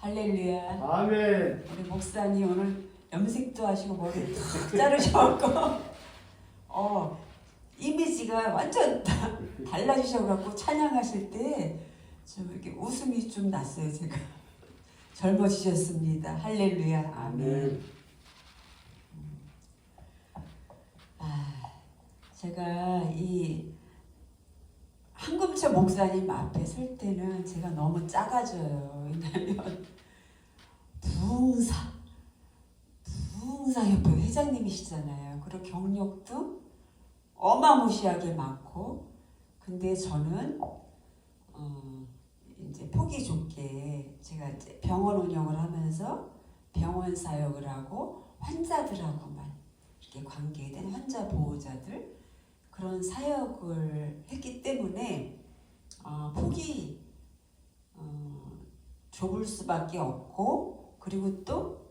할렐루야. 아멘. 우리 목사님 오늘 염색도 하시고 머리 탁 자르셔갖고 이미지가 완전 달라지셔갖고 찬양하실 때 좀 이렇게 웃음이 좀 났어요. 제가 젊어지셨습니다. 할렐루야. 아멘. 제가 이 한금철 목사님 앞에 설 때는 제가 너무 작아져요. 왜냐면 부흥사협회 회장님이시잖아요. 그리고 경력도 어마무시하게 많고, 근데 저는 이제 보기 좋게 제가 이제 병원 운영을 하면서 병원 사역을 하고 환자들하고만 이렇게 관계된 환자 보호자들 그런 사역을 했기 때문에 폭이 좁을 수밖에 없고, 그리고 또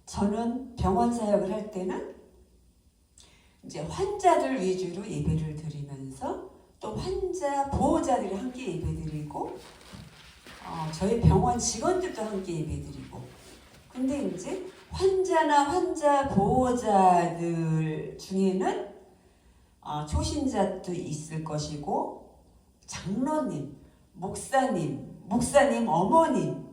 저는 병원 사역을 할 때는 이제 환자들 위주로 예배를 드리면서 또 환자 보호자들이 함께 예배드리고 저희 병원 직원들도 함께 예배드리고, 근데 이제 환자나 환자 보호자들 중에는 초신자도 있을 것이고, 장로님, 목사님 어머님,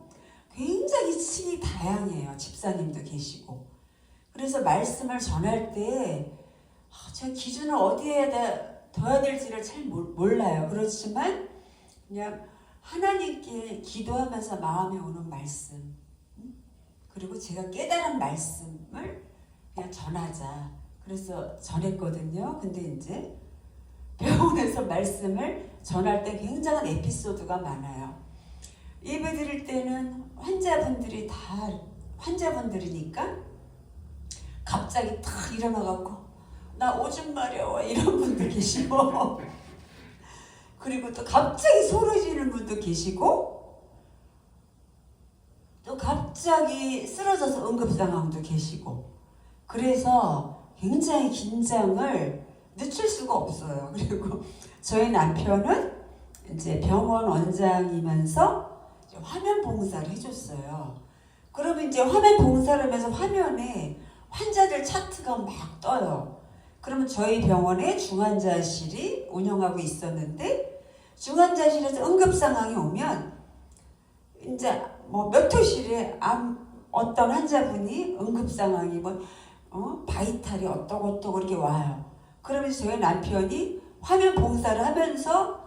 굉장히 층이 다양해요. 집사님도 계시고. 그래서 말씀을 전할 때 저 기준을 어디에다 둬야 될지를 잘 몰라요. 그렇지만 그냥 하나님께 기도하면서 마음에 오는 말씀, 그리고 제가 깨달은 말씀을 그냥 전하자. 그래서 전했거든요. 근데 이제 병원에서 말씀을 전할 때 굉장한 에피소드가 많아요. 예배 드릴 때는 환자분들이 다 환자분들이니까 갑자기 탁 일어나갖고 나 오줌 마려워 이런 분도 계시고, 그리고 또 갑자기 소리지는 분도 계시고, 또 갑자기 쓰러져서 응급 상황도 계시고, 그래서 굉장히 긴장을 늦출 수가 없어요. 그리고 저희 남편은 이제 병원 원장이면서 이제 화면 봉사를 해줬어요. 그러면 이제 화면 봉사를 하면서 화면에 환자들 차트가 막 떠요. 그러면 저희 병원에 중환자실이 운영하고 있었는데, 중환자실에서 응급 상황이 오면 이제 뭐 몇 호실에 어떤 환자분이 응급 상황이 바이탈이 어떠고 이렇게 와요. 그러면 저희 남편이 화면 봉사를 하면서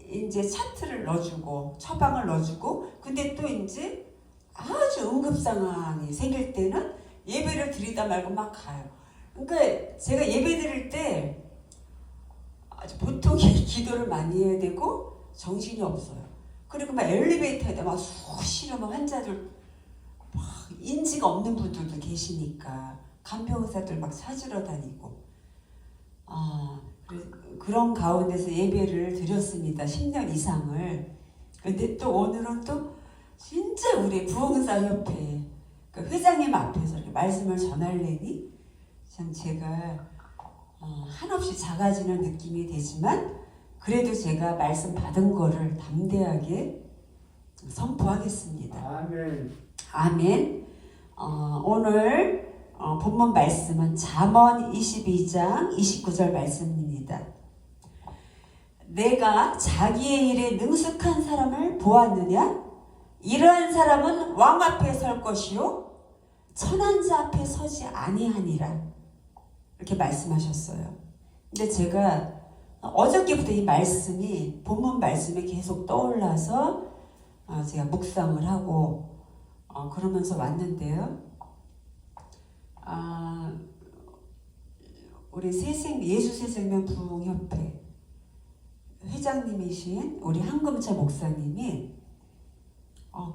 이제 차트를 넣어주고 처방을 넣어주고, 근데 또 이제 아주 응급 상황이 생길 때는 예배를 드리다 말고 막 가요. 그러니까 제가 예배 드릴 때 아주 보통 기도를 많이 해야 되고 정신이 없어요. 그리고 막 엘리베이터에다 막 수시로 막 환자들 막 인지가 없는 분들도 계시니까 간병사들 막 찾으러 다니고, 그런 가운데서 예배를 드렸습니다. 10년 이상을. 근데 또 오늘은 또 진짜 우리 부흥사협회 그 회장님 앞에서 이렇게 말씀을 전하려니 참 제가 한없이 작아지는 느낌이 되지만, 그래도 제가 말씀 받은 거를 담대하게 선포하겠습니다. 아멘. 아멘. 오늘 본문 말씀은 잠언 22장 29절 말씀입니다. 내가 자기의 일에 능숙한 사람을 보았느냐? 이러한 사람은 왕 앞에 설 것이요 천한 자 앞에 서지 아니하니라. 이렇게 말씀하셨어요. 근데 제가 어저께부터 이 말씀이 본문 말씀이 계속 떠올라서 제가 묵상을 하고 그러면서 왔는데요. 우리 예수새생명 부흥협회 회장님이신 우리 한금철 목사님이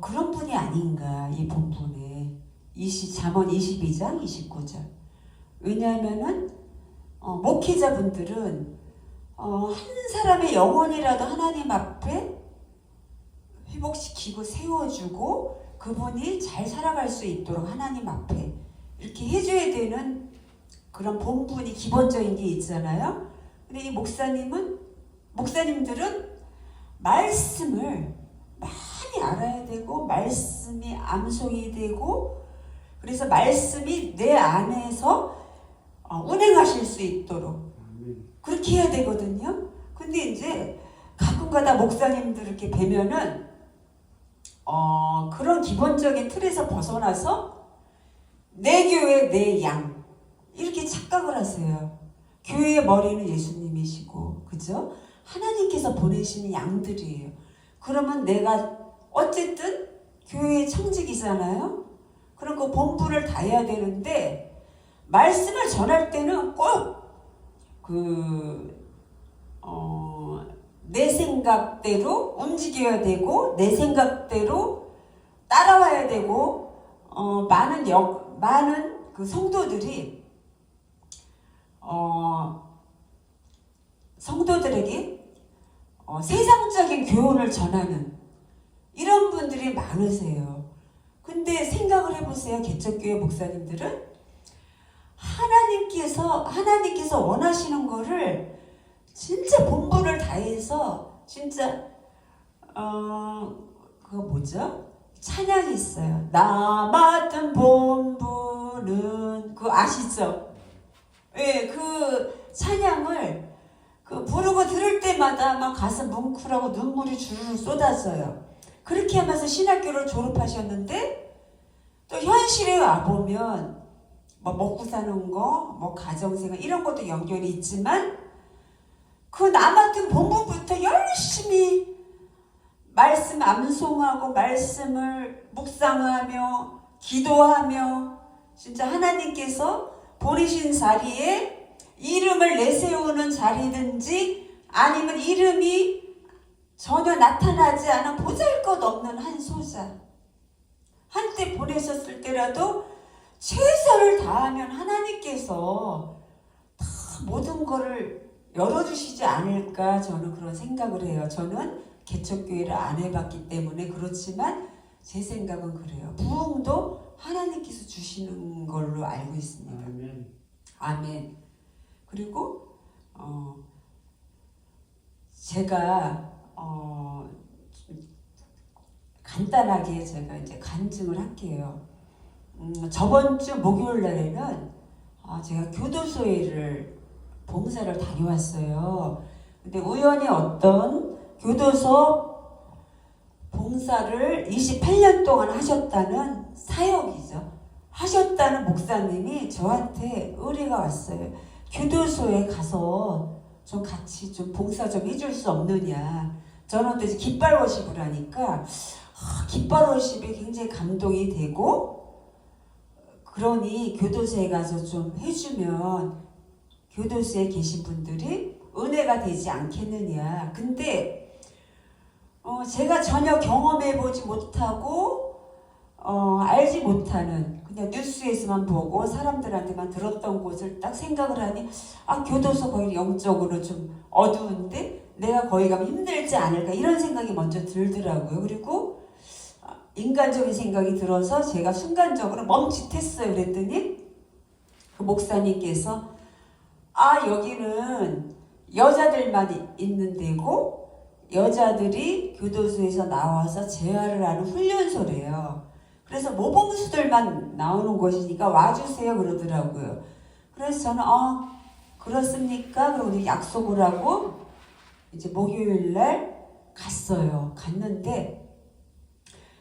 그런 분이 아닌가, 이 본문에 잠언 22장 29절. 왜냐하면은 목회자분들은 한 사람의 영혼이라도 하나님 앞에 회복시키고 세워주고 그분이 잘 살아갈 수 있도록 하나님 앞에 이렇게 해줘야 되는 그런 본분이 기본적인 게 있잖아요. 근데 이 목사님들은 말씀을 많이 빨리 알아야 되고 말씀이 암송이 되고 그래서 말씀이 내 안에서 운행하실 수 있도록 그렇게 해야 되거든요. 근데 이제 가끔가다 목사님들 이렇게 뵈면은 그런 기본적인 틀에서 벗어나서 내 교회 내 양 이렇게 착각을 하세요. 교회의 머리는 예수님이시고 그죠? 하나님께서 보내시는 양들이에요. 그러면 내가 어쨌든 교회의 청직이잖아요. 그럼 그 본분을 다해야 되는데 말씀을 전할 때는 꼭 내 생각대로 움직여야 되고 내 생각대로 따라와야 되고 많은 그 성도들이 성도들에게 세상적인 교훈을 전하는 이런 분들이 많으세요. 근데 생각을 해보세요. 개척교회 목사님들은 하나님께서 원하시는 거를 진짜 본분을 다해서 진짜 그거 뭐죠? 찬양이 있어요. 나 맡은 본분은 그거 아시죠? 예, 그 찬양을 부르고 들을 때마다 막 가슴 뭉클하고 눈물이 주르르 쏟아져요. 그렇게 하면서 신학교를 졸업하셨는데 또 현실에 와보면 뭐 먹고 사는 거, 뭐 가정생활 이런 것도 연결이 있지만 그 나 맡은 본분부터 열심히 말씀 암송하고 말씀을 묵상하며 기도하며 진짜 하나님께서 보내신 자리에 이름을 내세우는 자리든지 아니면 이름이 전혀 나타나지 않은 보잘것없는 한 소자 한때 보내셨을 때라도 최선을 다하면 하나님께서 다 모든 거를 열어주시지 않을까 저는 그런 생각을 해요. 저는 개척교회를 안 해봤기 때문에 그렇지만 제 생각은 그래요. 부흥도 하나님께서 주시는 걸로 알고 있습니다. 아멘. 아멘. 그리고 제가 간단하게 제가 이제 간증을 할게요. 저번 주 목요일 날에는 제가 교도소에를 봉사를 다녀왔어요. 근데 우연히 어떤 교도소 봉사를 28년 동안 하셨다는 사역이죠. 하셨다는 목사님이 저한테 의뢰가 왔어요. 교도소에 가서 좀 같이 좀 봉사 좀 해줄 수 없느냐. 저는 또 이제 깃발 워십을 하니까 깃발 워십이 굉장히 감동이 되고 그러니 교도소에 가서 좀 해주면 교도소에 계신 분들이 은혜가 되지 않겠느냐. 근데 제가 전혀 경험해보지 못하고 알지 못하는 그냥 뉴스에서만 보고 사람들한테만 들었던 곳을 딱 생각을 하니 교도소 거의 영적으로 좀 어두운데 내가 거기 가면 힘들지 않을까 이런 생각이 먼저 들더라고요. 그리고 인간적인 생각이 들어서 제가 순간적으로 멈칫했어요. 그랬더니 그 목사님께서 여기는 여자들만 있는 데고 여자들이 교도소에서 나와서 재활을 하는 훈련소래요. 그래서 모범수들만 나오는 곳이니까 와주세요 그러더라고요. 그래서 저는 그렇습니까? 그러고 약속을 하고 이제 목요일 날 갔어요. 갔는데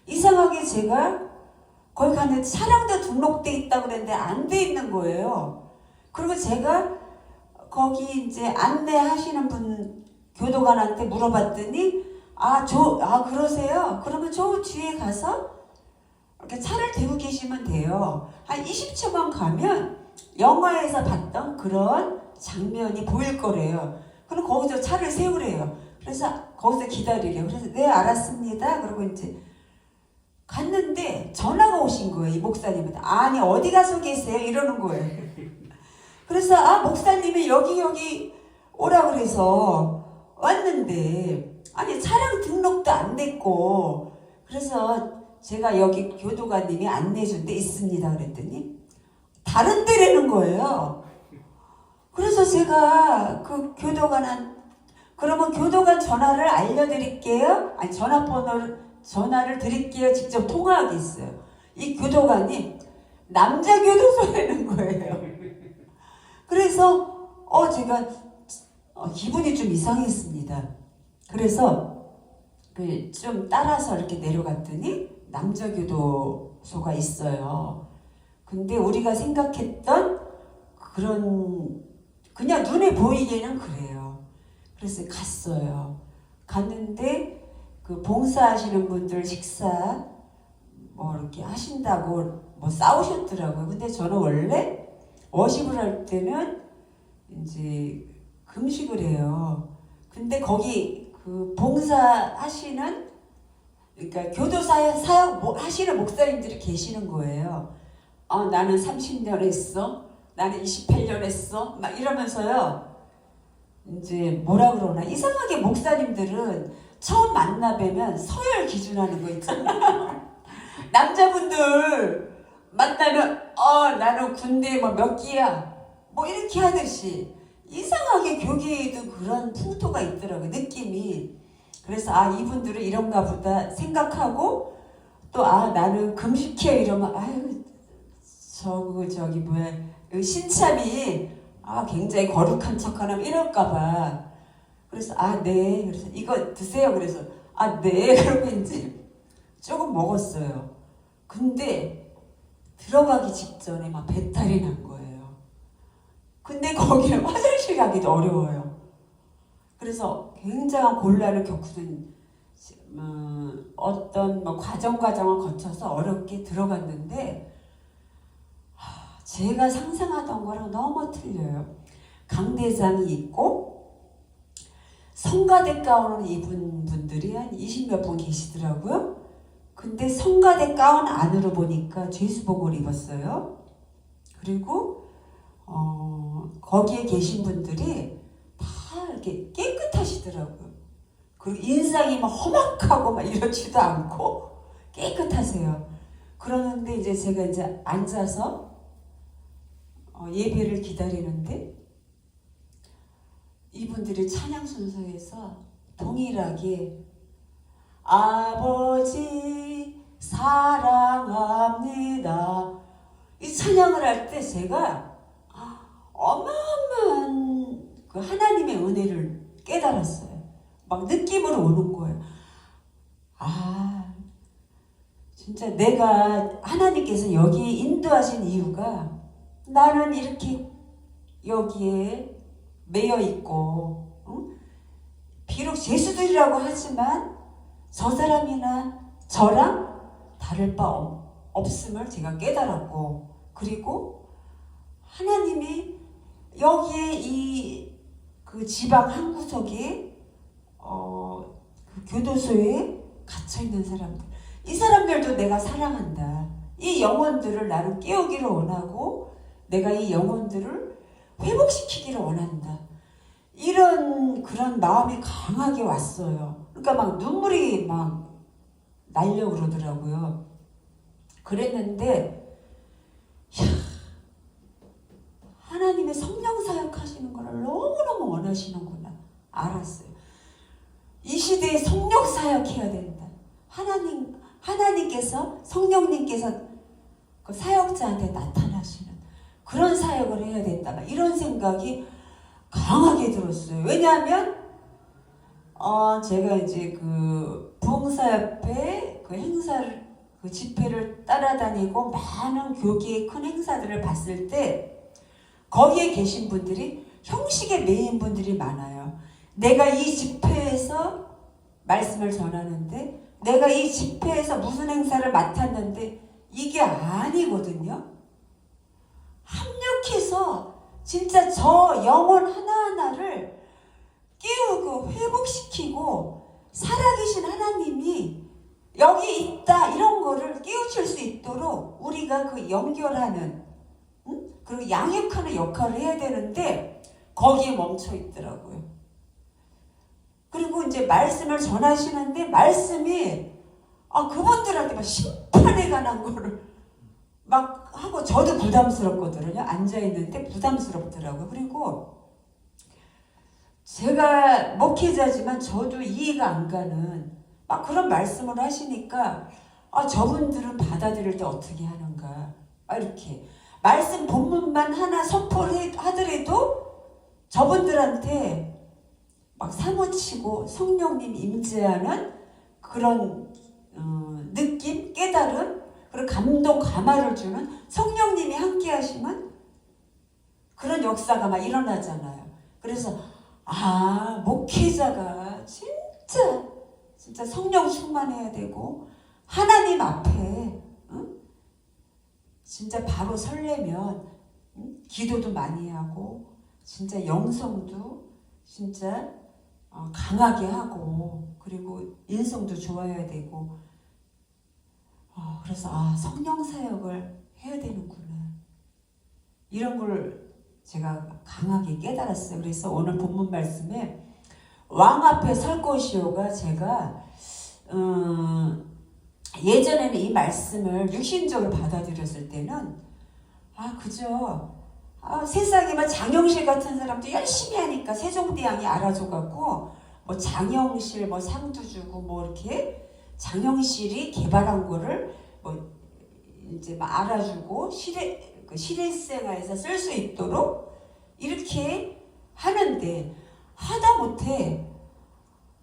이상하게 제가 거기 갔는데 차량도 등록돼 있다고 그랬는데 안 돼 있는 거예요. 그리고 제가 거기 이제 안내하시는 분 교도관한테 물어봤더니 그러세요? 그러면 저 뒤에 가서 이렇게 차를 대고 계시면 돼요. 한 20초만 가면 영화에서 봤던 그런 장면이 보일 거래요. 그럼 거기서 차를 세우래요. 그래서 거기서 기다리래요. 그래서 네 알았습니다. 그리고 이제 갔는데 전화가 오신 거예요. 이 목사님한테. 아니 어디 가서 계세요? 이러는 거예요. 그래서 목사님이 여기 오라 그래서 왔는데 아니 차량 등록도 안 됐고 그래서 제가 여기 교도관님이 안내해 준 데 있습니다 그랬더니 다른 데라는 거예요. 그래서 제가 그러면 교도관 전화를 알려드릴게요. 아니 전화번호를 전화를 드릴게요. 직접 통화하겠어요. 이 교도관이 남자 교도소라는 거예요. 그래서 제가 기분이 좀 이상했습니다. 그래서 좀 따라서 이렇게 내려갔더니 남자 교도소가 있어요. 근데 우리가 생각했던 그런 그냥 눈에 보이기에는 그래요. 그래서 갔어요. 갔는데 그 봉사하시는 분들 식사 뭐 이렇게 하신다고 뭐 싸우셨더라고요. 근데 저는 원래 워십을 할 때는 이제 금식을 해요. 근데 거기 그 봉사하시는 그러니까 교도 사역 하시는 목사님들이 계시는 거예요. 나는 30년 했어. 나는 28년 했어. 막 이러면서요. 이제 뭐라 그러나 이상하게 목사님들은 처음 만나 뵈면 서열 기준하는 거 있잖아요. 남자분들 만나면 나는 군대 뭐 몇 기야 뭐 이렇게 하듯이 이상하게 교계에도 그런 풍토가 있더라고요. 느낌이. 그래서 이분들은 이런가 보다 생각하고 또 나는 금식해 이러면 아유 저기 뭐야 신참이 굉장히 거룩한 척하면 이럴까봐. 그래서 네. 그래서 이거 드세요. 그래서 네. 그러고 이제 조금 먹었어요. 근데 들어가기 직전에 막 배탈이 난 거예요. 근데 거기는 화장실 가기도 어려워요. 그래서 굉장한 곤란을 겪는 어떤 과정을 거쳐서 어렵게 들어갔는데 제가 상상하던 거랑 너무 틀려요. 강대장이 있고 성가대 가운을 입은 분들이 한 20몇 분 계시더라고요. 근데 성가대 가운 안으로 보니까 죄수복을 입었어요. 그리고 거기에 계신 분들이 다 이렇게 깨끗하시더라고요. 그리고 인상이 막 험악하고 막 이러지도 않고 깨끗하세요. 그러는데 이제 제가 이제 앉아서 예배를 기다리는데 이분들이 찬양 순서에서 동일하게 아버지 사랑합니다 이 찬양을 할 때 제가 어마어마한 그 하나님의 은혜를 깨달았어요. 막 느낌으로 오는 거예요. 진짜 내가 하나님께서 여기에 인도하신 이유가 나는 이렇게 여기에 매여 있고 비록 죄수들이라고 하지만 저 사람이나 저랑 다를 바 없음을 제가 깨달았고, 그리고 하나님이 여기에 이 그 지방 한 구석에 그 교도소에 갇혀 있는 사람들, 이 사람들도 내가 사랑한다. 이 영혼들을 나는 깨우기를 원하고 내가 이 영혼들을 회복시키기를 원한다. 이런 그런 마음이 강하게 왔어요. 그러니까 막 눈물이 막 날려 그러더라고요. 그랬는데 하나님의 성령 사역하시는 거를 너무너무 원하시는구나 알았어요. 이 시대에 성령 사역해야 된다. 하나님께서 성령님께서 그 사역자한테 나타나시는 그런 사역을 해야 된다. 이런 생각이 강하게 들었어요. 왜냐하면 제가 이제 그 부흥사협회 그 행사를 그 집회를 따라다니고 많은 교계의 큰 행사들을 봤을 때 거기에 계신 분들이 형식에 매인 분들이 많아요. 내가 이 집회에서 말씀을 전하는데 내가 이 집회에서 무슨 행사를 맡았는데 이게 아니거든요. 합력해서 진짜 저 영혼 하나하나를 깨우고 회복시키고 살아계신 하나님이 여기 있다 이런 거를 깨우칠 수 있도록 우리가 그 연결하는 그리고 양육하는 역할을 해야 되는데 거기에 멈춰 있더라고요. 그리고 이제 말씀을 전하시는데 말씀이 그분들한테 막 심판에 관한 거를 막 하고 저도 부담스럽거든요. 앉아있는데 부담스럽더라고요. 그리고 제가 목회자지만 저도 이해가 안 가는 막 그런 말씀을 하시니까 저분들은 받아들일 때 어떻게 하는가. 이렇게 말씀 본문만 하나 선포를 하더라도 저분들한테 막 사무치고 성령님 임재하는 그런 느낌, 깨달음, 그리고 감동, 감화를 주는 성령님이 함께 하시면 그런 역사가 막 일어나잖아요. 그래서 목회자가 진짜 성령 충만해야 되고 하나님 앞에 진짜 바로 설레면 기도도 많이 하고 진짜 영성도 진짜 강하게 하고 그리고 인성도 좋아야 되고 그래서 성령 사역을 해야 되는구나 이런 걸 제가 강하게 깨달았어요. 그래서 오늘 본문 말씀에 왕 앞에 설 것이요가 제가 예전에는 이 말씀을 육신적으로 받아들였을 때는 그저 세상에만 장영실 같은 사람도 열심히 하니까 세종대왕이 알아줘갖고 뭐 장영실 뭐 상도 주고 뭐 이렇게 장영실이 개발한 거를 뭐 이제 막 알아주고 실생활에서 쓸 수 있도록 이렇게 하는데 하다못해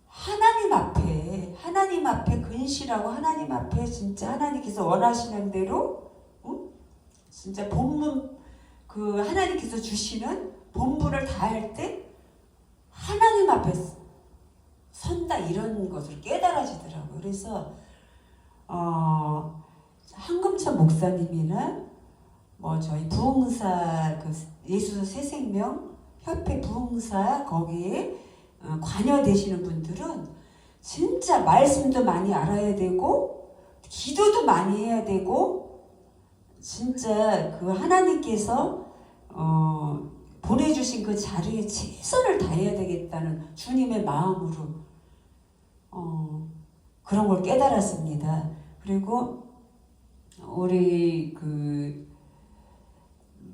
하나님 앞에 근실하고 하나님 앞에 진짜 하나님께서 원하시는 대로 진짜 본문 하나님께서 주시는 본분을 다할 때 하나님 앞에 선다 이런 것을 깨달아지더라고요. 그래서 한금천 목사님이나 뭐 저희 부흥사 예수 새생명 협회 부흥사 거기에 관여되시는 분들은 진짜 말씀도 많이 알아야 되고 기도도 많이 해야 되고 진짜 하나님께서 보내주신 그 자리에 최선을 다해야 되겠다는 주님의 마음으로 그런 걸 깨달았습니다. 그리고 우리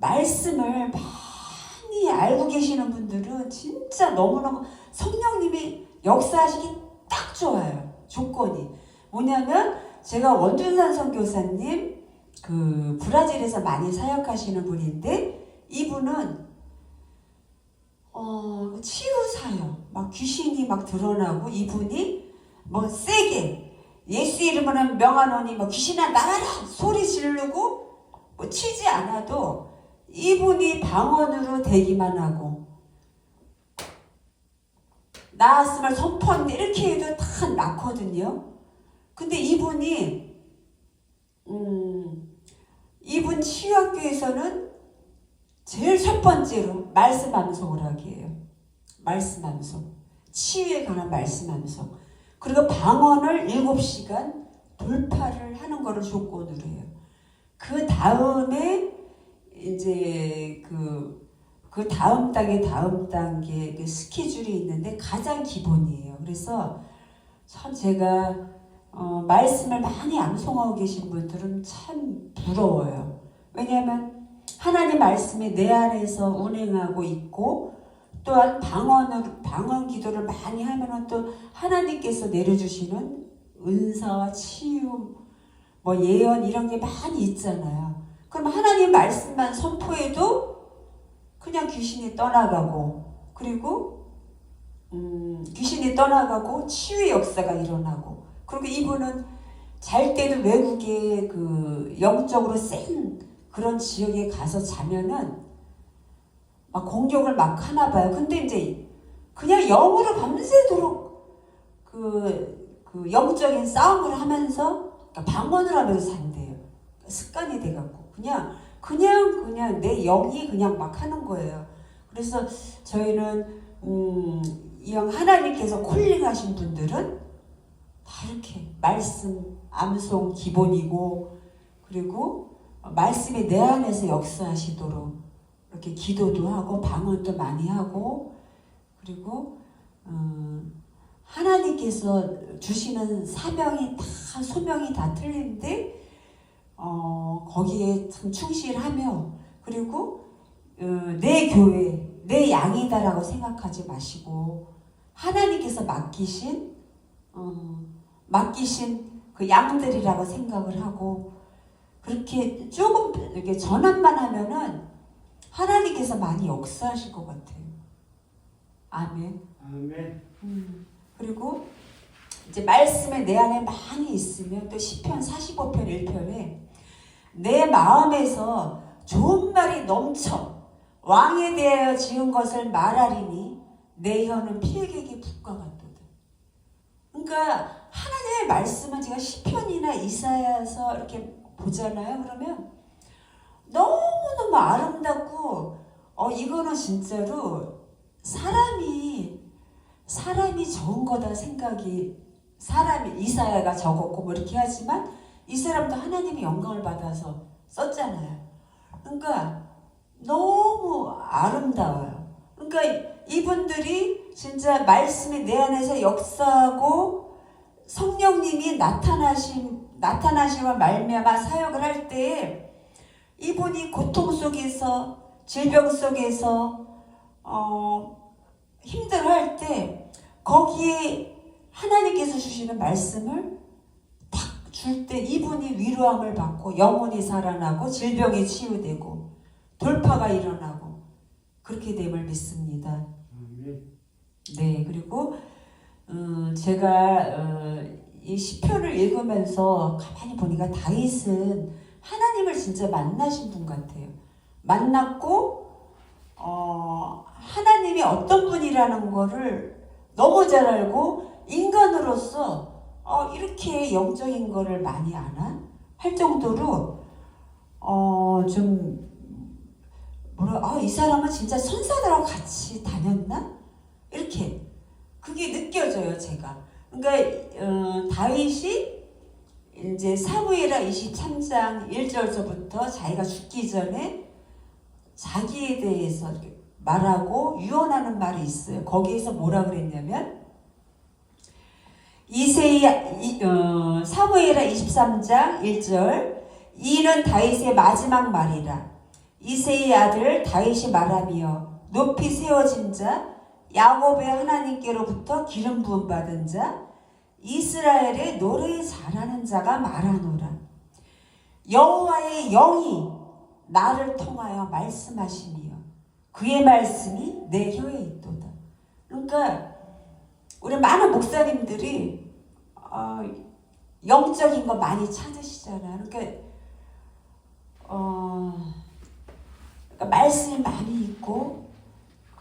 말씀을 많이 알고 계시는 분들은 진짜 너무너무 성령님이 역사하시기 딱 좋아요. 조건이 뭐냐면 제가 원준산 선교사님 브라질에서 많이 사역하시는 분인데 이분은 치유 사역 막 귀신이 막 드러나고 이분이 뭐 세게 예수 이름으로 명하노니 뭐 귀신아 나가라 소리 지르고 뭐 치지 않아도 이분이 방언으로 대기만 하고 나았음을 선포하는데 이렇게 해도 다 낫거든요. 근데 이분 치유학교에서는 제일 첫 번째로 말씀 암송을 하게 해요. 말씀 암송. 치유에 관한 말씀 암송. 그리고 방언을 7시간 돌파를 하는 거를 조건으로 해요. 그 다음에 이제 그 다음 단계 그 스케줄이 있는데 가장 기본이에요. 그래서 참 제가 말씀을 많이 암송하고 계신 분들은 참 부러워요. 왜냐하면 하나님 말씀이 내 안에서 운행하고 있고 또한 방언 기도를 많이 하면 또 하나님께서 내려주시는 은사와 치유, 뭐 예언 이런 게 많이 있잖아요. 그럼 하나님 말씀만 선포해도 그냥 귀신이 떠나가고 그리고 귀신이 떠나가고 치유의 역사가 일어나고 그리고 이분은 잘 때도 외국에 영적으로 센 그런 지역에 가서 자면은 막 공격을 막 하나 봐요. 근데 이제 그냥 영으로 밤새도록 영적인 싸움을 하면서 방언을 하면서 산대요. 습관이 돼갖고 그냥 내 영이 그냥 막 하는 거예요. 그래서 저희는 이왕 하나님께서 콜링하신 분들은 다 이렇게 말씀 암송 기본이고 그리고 말씀이 내 안에서 역사하시도록 이렇게 기도도 하고 방언도 많이 하고 그리고 하나님께서 주시는 사명이 다 소명이 다 틀린데 거기에 참 충실하며 그리고 내 교회 내 양이다라고 생각하지 마시고 하나님께서 맡기신 맡기신 그 양들이라고 생각을 하고 그렇게 조금 이렇게 전환만 하면은 하나님께서 많이 역사하실 것 같아요. 아멘. 아멘. 그리고 이제 말씀에 내 안에 많이 있으면 또 시편 45편 1편에 내 마음에서 좋은 말이 넘쳐 왕에 대하여 지은 것을 말하리니 내 혀는 피에게 북과 같도다. 그러니까 하나님의 말씀은 제가 시편이나 이사야서 이렇게 보잖아요. 그러면 너무너무 아름답고 이거는 진짜로 사람이 적은 거다 생각이 사람이 이사야가 적었고 뭐 이렇게 하지만 이 사람도 하나님의 영광을 받아서 썼잖아요. 그러니까 너무 아름다워요. 그러니까 이분들이 진짜 말씀이 내 안에서 역사하고 성령님이 나타나시와 말미암아 사역을 할 때에 이분이 고통 속에서 질병 속에서 힘들어할 때 거기에 하나님께서 주시는 말씀을 탁 줄 때 이분이 위로함을 받고 영혼이 살아나고 질병이 치유되고 돌파가 일어나고 그렇게 됨을 믿습니다. 네, 그리고 제가 이 시편을 읽으면서 가만히 보니까 다윗은 하나님을 진짜 만나신 분 같아요. 만났고 하나님이 어떤 분이라는 거를 너무 잘 알고 인간으로서 이렇게 영적인 거를 많이 아나? 할 정도로 좀 이 사람은 진짜 선사들하고 같이 다녔나? 이렇게 그게 느껴져요, 제가. 그러니까 다윗이 이제 사무엘하 23장 1절서부터 자기가 죽기 전에 자기에 대해서 말하고 유언하는 말이 있어요. 거기에서 뭐라 그랬냐면 사무엘하 23장 1절 이는 다윗의 마지막 말이라. 이새의 아들 다윗이 말하며 높이 세워진 자 야곱의 하나님께로부터 기름 부음 받은 자 이스라엘의 노래 잘하는 자가 말하노라. 여호와의 영이 나를 통하여 말씀하시며 그의 말씀이 내 혀에 있도다. 그러니까 우리 많은 목사님들이 영적인 거 많이 찾으시잖아요. 그러니까 말씀이 많이 있고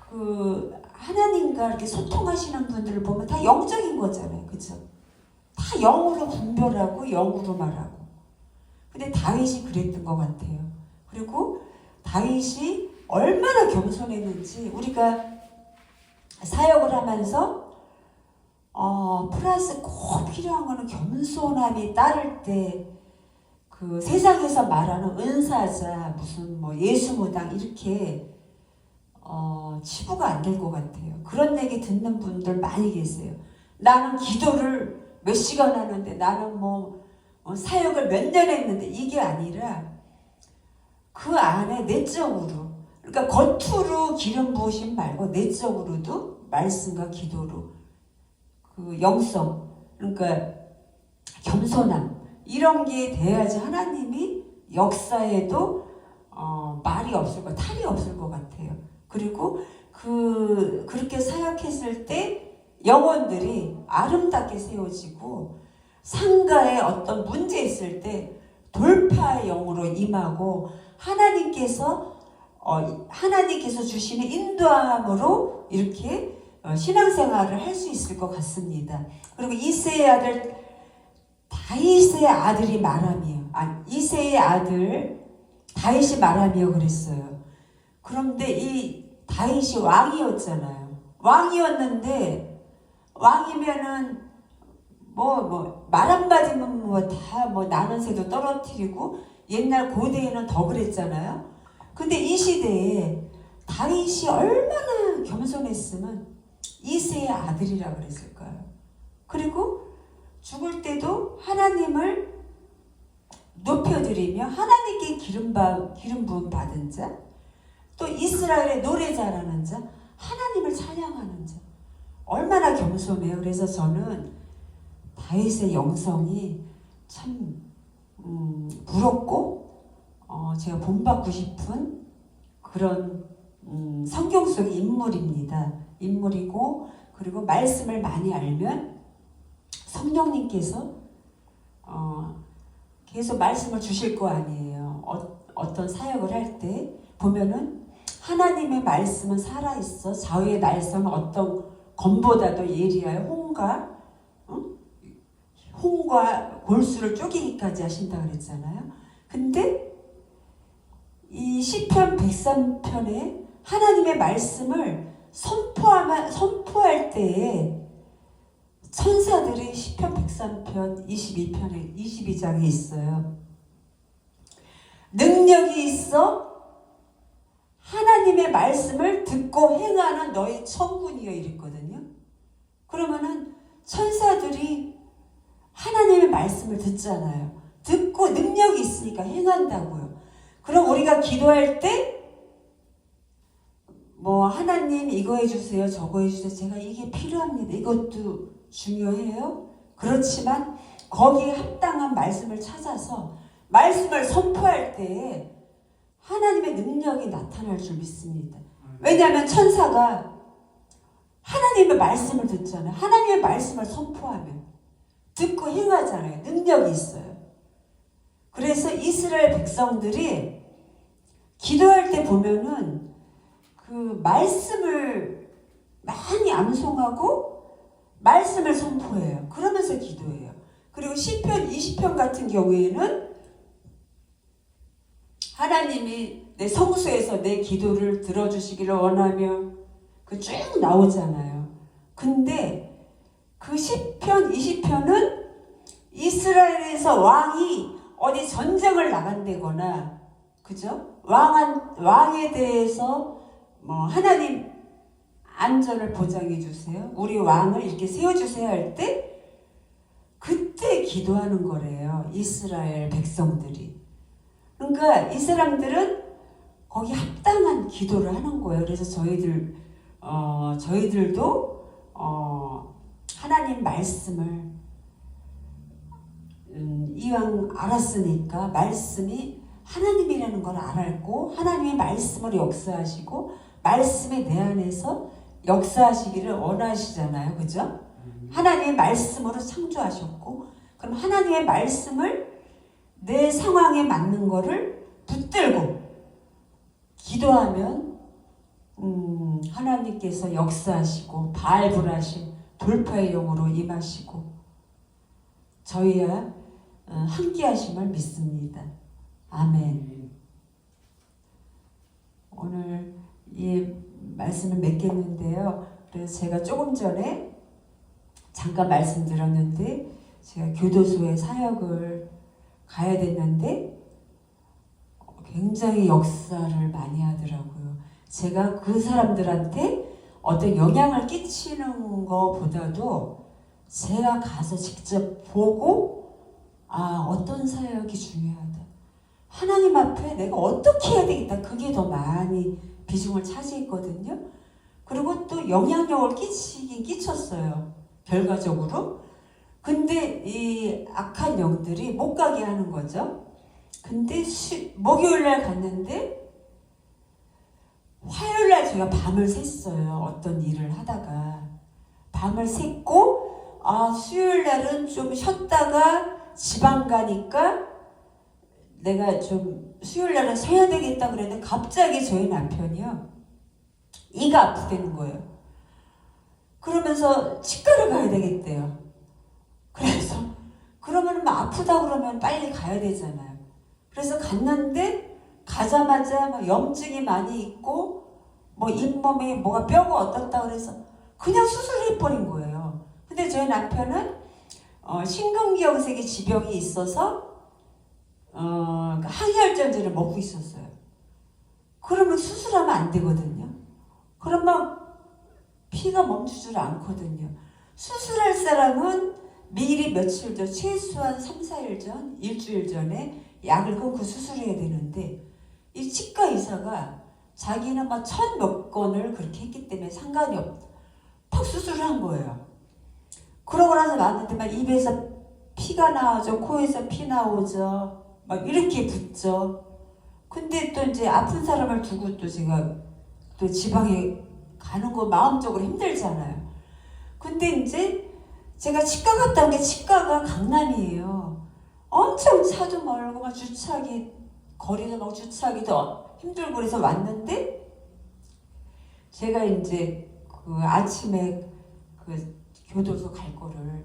그 하나님과 이렇게 소통하시는 분들을 보면 다 영적인 거잖아요. 그죠? 다 영으로 분별하고 영으로 말하고. 근데 다윗이 그랬던 것 같아요. 그리고 다윗이 얼마나 겸손했는지 우리가 사역을 하면서 플러스 꼭 필요한 거는 겸손함이 따를 때 그 세상에서 말하는 은사자 무슨 뭐 예수무당 이렇게 치부가 안 될 것 같아요. 그런 얘기 듣는 분들 많이 계세요. 나는 기도를 몇 시간 하는데 나는 사역을 몇 년 했는데 이게 아니라 그 안에 내적으로 그러니까 겉으로 기름 부으심 말고 내적으로도 말씀과 기도로 그 영성 그러니까 겸손함 이런 게 돼야지 하나님이 역사에도 말이 없을 거 탈이 없을 것 같아요. 그리고 그렇게 사역했을 때 영혼들이 아름답게 세워지고 상가에 어떤 문제 있을 때 돌파의 영으로 임하고 하나님께서 주시는 인도함으로 이렇게 신앙생활을 할 수 있을 것 같습니다. 그리고 이새의 아들 다윗의 아들이 말하며 이새의 아들 다윗이 말하며 그랬어요. 그런데 이 다윗이 왕이었잖아요. 왕이었는데 왕이면은 말 한마디면 다 나는 새도 떨어뜨리고 옛날 고대에는 더 그랬잖아요. 근데 이 시대에 다윗이 얼마나 겸손했으면 이새의 아들이라 그랬을까요? 그리고 죽을 때도 하나님을 높여드리며 하나님께 기름 부음 받은 자, 또 이스라엘의 노래 잘하는 자, 하나님을 찬양하는 자. 얼마나 겸손해요. 그래서 저는 다윗의 영성이 참 부럽고 제가 본받고 싶은 그런 성경 속 인물입니다. 인물이고, 그리고 말씀을 많이 알면 성령님께서 계속 말씀을 주실 거 아니에요. 어떤 사역을 할 때 보면은 하나님의 말씀은 살아있어. 좌우의 날선 어떤 검보다도 예리하여 홍과 골수를 쪼개기까지 하신다 그랬잖아요. 근데 이 시편 103편에 하나님의 말씀을 선포할 때에 천사들이 시편 103편 22장에 있어요. 능력이 있어 하나님의 말씀을 듣고 행하는 너희 천군이여 이랬거든요. 그러면은 천사들이 하나님의 말씀을 듣잖아요. 듣고 능력이 있으니까 행한다고요. 그럼 우리가 기도할 때 하나님 이거 해주세요, 저거 해주세요. 제가 이게 필요합니다. 이것도 중요해요. 그렇지만 거기에 합당한 말씀을 찾아서 말씀을 선포할 때에 하나님의 능력이 나타날 줄 믿습니다. 왜냐하면 천사가 하나님의 말씀을 듣잖아요. 하나님의 말씀을 선포하면 듣고 행하잖아요. 능력이 있어요. 그래서 이스라엘 백성들이 기도할 때 보면은 그 말씀을 많이 암송하고 말씀을 선포해요. 그러면서 기도해요. 그리고 시편 20편 같은 경우에는 하나님이 내 성소에서 내 기도를 들어주시기를 원하며 그 쭉 나오잖아요. 근데 그 시편 20편은 이스라엘에서 왕이 어디 전쟁을 나간다거나, 그죠? 왕에 대해서 하나님 안전을 보장해 주세요. 우리 왕을 이렇게 세워주세요 할 때 그때 기도하는 거래요. 이스라엘 백성들이. 그러니까 이 사람들은 거기 합당한 기도를 하는 거예요. 그래서 저희들도 하나님 말씀을 이왕 알았으니까 말씀이 하나님이라는 걸 알았고 하나님의 말씀으로 역사하시고 말씀이 내 안에서 역사하시기를 원하시잖아요. 그죠? 하나님의 말씀으로 창조하셨고, 그럼 하나님의 말씀을 내 상황에 맞는 거를 붙들고 기도하면 하나님께서 역사하시고 발굴하신 돌파의 영으로 임하시고 저희와 함께 하심을 믿습니다. 아멘. 오늘 이 말씀을 맺겠는데요. 그래서 제가 조금 전에 잠깐 말씀드렸는데 제가 교도소에 사역을 가야 됐는데 굉장히 역사를 많이 하더라고요. 제가 그 사람들한테 어떤 영향을 끼치는 것보다도 제가 가서 직접 보고 어떤 사역이 중요하다. 하나님 앞에 내가 어떻게 해야 되겠다. 그게 더 많이 비중을 차지했거든요. 그리고 또 영향력을 끼치긴 끼쳤어요. 결과적으로. 근데 이 악한 영들이 못 가게 하는 거죠. 근데 목요일날 갔는데 화요일날 제가 밤을 샜어요. 어떤 일을 하다가 밤을 샜고 수요일날은 좀 쉬었다가 지방 가니까 내가 좀 수요일날은 쉬어야 되겠다 그랬는데 갑자기 저희 남편이요 이가 아프다는 거예요. 그러면서 치과를 가야 되겠대요. 그래서 그러면 아프다 그러면 빨리 가야 되잖아요. 그래서 갔는데 가자마자 염증이 많이 있고 잇몸에 뭐가 뼈가 어떻다 그래서 그냥 수술을 해버린 거예요. 근데 저희 남편은 심근경색의 지병이 있어서 항혈전제를 먹고 있었어요. 그러면 수술하면 안 되거든요. 그러면 피가 멈추질 않거든요. 수술할 사람은 미리 며칠 전, 최소한 3, 4일 전, 일주일 전에 약을 끊고 수술해야 되는데 이 치과 의사가 자기는 1000몇 건을 그렇게 했기 때문에 상관이 없다. 턱 수술을 한 거예요. 그러고 나서 왔는데 막 입에서 피가 나오죠. 코에서 피 나오죠. 막 이렇게 붓죠. 근데 또 이제 아픈 사람을 두고 또 제가 또 지방에 가는 거 마음적으로 힘들잖아요. 근데 이제 제가 치과 갔다 온 게 치과가 강남이에요. 엄청 차도 멀고 막 주차하기 거리도 막 주차하기도 힘들고 그래서 왔는데 제가 이제 그 아침에 그 교도소 갈 거를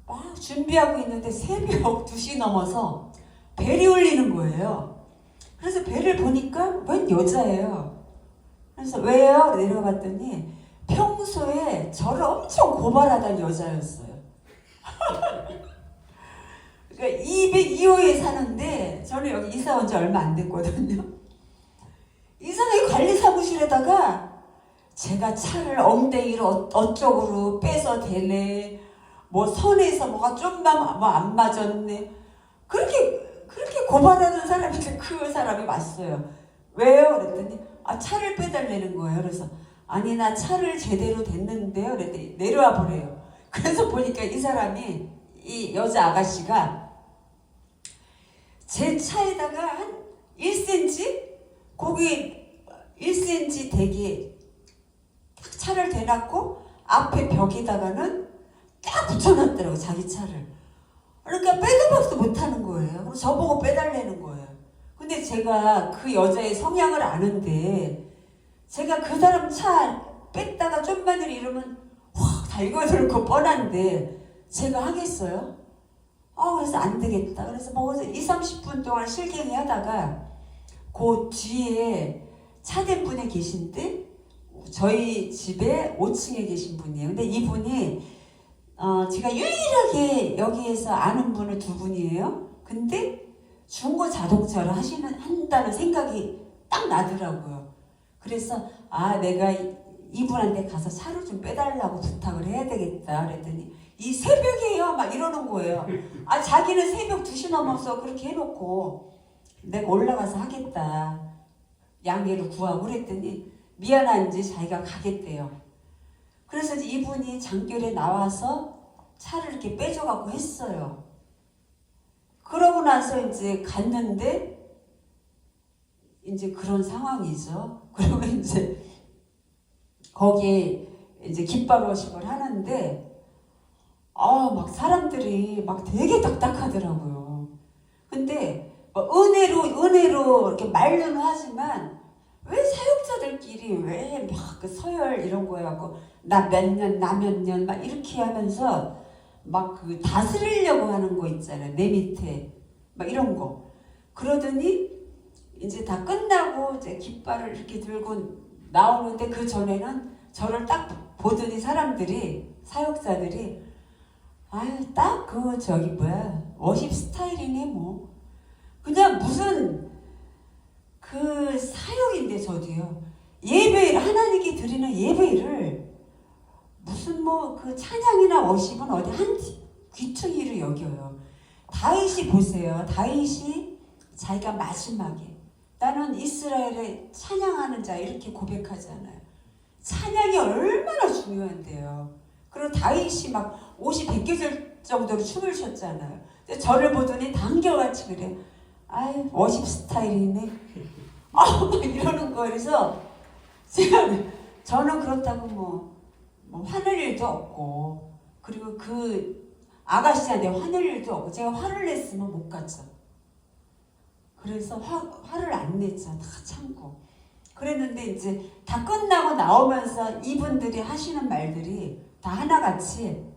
막 준비하고 있는데 새벽 2시 넘어서 벨이 울리는 거예요. 그래서 벨을 보니까 웬 여자예요. 그래서 왜요? 내려봤더니 평소에 저를 엄청 고발하던 여자였어요. 그러니까 202호에 사는데 저는 여기 이사 온 지 얼마 안 됐거든요. 이상하게 관리사무실에다가 제가 차를 엉덩이로 어쪽으로 빼서 대네, 뭐 선에서 뭐가 좀만 뭐 안 맞았네, 그렇게 고발하는 사람인데 그 사람이 왔어요. 왜요? 그랬더니 차를 빼달라는 거예요. 그래서 아니 나 차를 제대로 댔는데요. 그랬더니 내려와 보래요. 그래서 보니까 이 사람이, 이 여자 아가씨가 제 차에다가 한 1cm? 거기 1cm 되게 딱 차를 대놨고 앞에 벽에다가는 딱 붙여놨더라고, 자기 차를. 그러니까 빼도 박도 못하는 거예요. 그래서 저보고 빼달라는 거예요. 근데 제가 그 여자의 성향을 아는데 제가 그 사람 차 뺐다가 좀만 이러면 확 달궈들고 뻔한데 제가 하겠어요? 그래서 안 되겠다. 그래서 뭐 20-30분 동안 실갱이 하다가 그 뒤에 차된 분이 계신데 저희 집에 5층에 계신 분이에요. 근데 이분이 제가 유일하게 여기에서 아는 분을 2분이에요. 근데 중고 자동차를 한다는 생각이 딱 나더라고요. 그래서 내가 이분한테 가서 차를 좀 빼달라고 부탁을 해야 되겠다 그랬더니 이 새벽에요 막 이러는 거예요. 자기는 새벽 2시 넘어서 그렇게 해놓고 내가 올라가서 하겠다, 양해를 구하고 그랬더니 미안한지 자기가 가겠대요. 그래서 이분이 장결에 나와서 차를 이렇게 빼줘갖고 했어요. 그러고 나서 이제 갔는데 이제 그런 상황이죠. 그리고 이제 거기에 이제 깃발워식을 하는데 막 사람들이 막 되게 딱딱하더라고요. 근데 뭐 은혜로 이렇게 말로는 하지만 왜 사역자들끼리 왜 막 그 서열 이런 거 해갖고 나 몇 년 나 몇 년 막 이렇게 하면서 막 그 다스리려고 하는 거 있잖아요. 내 밑에 막 이런 거. 그러더니 이제 다 끝나고 이제 깃발을 이렇게 들고 나오는데 그 전에는 저를 딱 보더니 사역자들이 딱 그 저기 뭐야 워십 스타일이네 뭐. 그냥 무슨 그 사역인데 저도요. 예배를 하나님께 드리는 예배를 무슨 뭐 그 찬양이나 워십은 어디 한 귀퉁이로 여겨요. 다윗이 보세요. 다윗이 자기가 마지막에 나는 이스라엘의 찬양하는 자 이렇게 고백하잖아요. 찬양이 얼마나 중요한데요. 그리고 다윗이 막 옷이 벗겨질 정도로 춤을 췄잖아요. 근데 저를 보더니 단결같이 그래. 워십 스타일이네. 막 이러는 거예요. 그래서 저는 그렇다고 뭐 화낼 일도 없고, 그리고 그 아가씨한테 화낼 일도 없고, 제가 화를 냈으면 못 갔죠. 그래서 화를 안 냈죠. 다 참고. 그랬는데 이제 다 끝나고 나오면서 이분들이 하시는 말들이 다 하나같이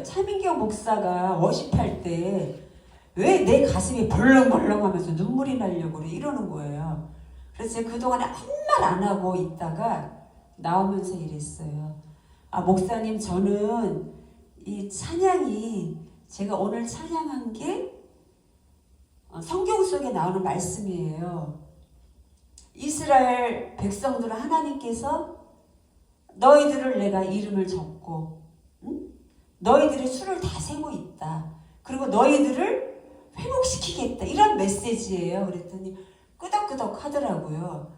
차민경 목사가 워십할 때 왜 내 가슴이 벌렁벌렁 하면서 눈물이 나려고 그래 이러는 거예요. 그래서 제가 그동안에 아무 말 안 하고 있다가 나오면서 이랬어요. 목사님, 저는 이 찬양이 제가 오늘 찬양한 게 성경 속에 나오는 말씀이에요. 이스라엘 백성들은 하나님께서 너희들을 내가 이름을 적고 너희들의 수를 다 세고 있다. 그리고 너희들을 회복시키겠다. 이런 메시지예요. 그랬더니 끄덕끄덕 하더라고요.